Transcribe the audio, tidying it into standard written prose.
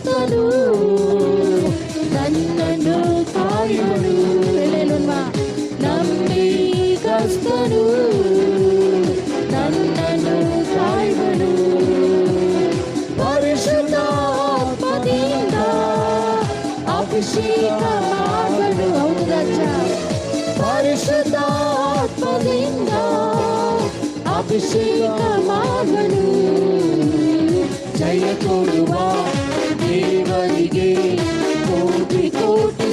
ನಂಬಿಕಸ್ತನು ನನ್ನನ್ನು ಕಾಯುವನು. ನಂಬಿಕಸ್ತನು ನನ್ನನ್ನು ಕಾಯುವನು. ಪರಿಶುದ್ಧಾತ್ಮದಿಂದ ಅಭಿಷೇಕ ಮಾಡುವನು. ಹೌದು ರಾಜ, ಪರಿಶುದ್ಧಾತ್ಮದಿಂದ ಅಭಿಷೇಕ ಮಾಡುವನು. ಜಯ ಕೊಡುವ ದೇವರಿಗೆ ಕೋಟಿ ಕೋಟಿ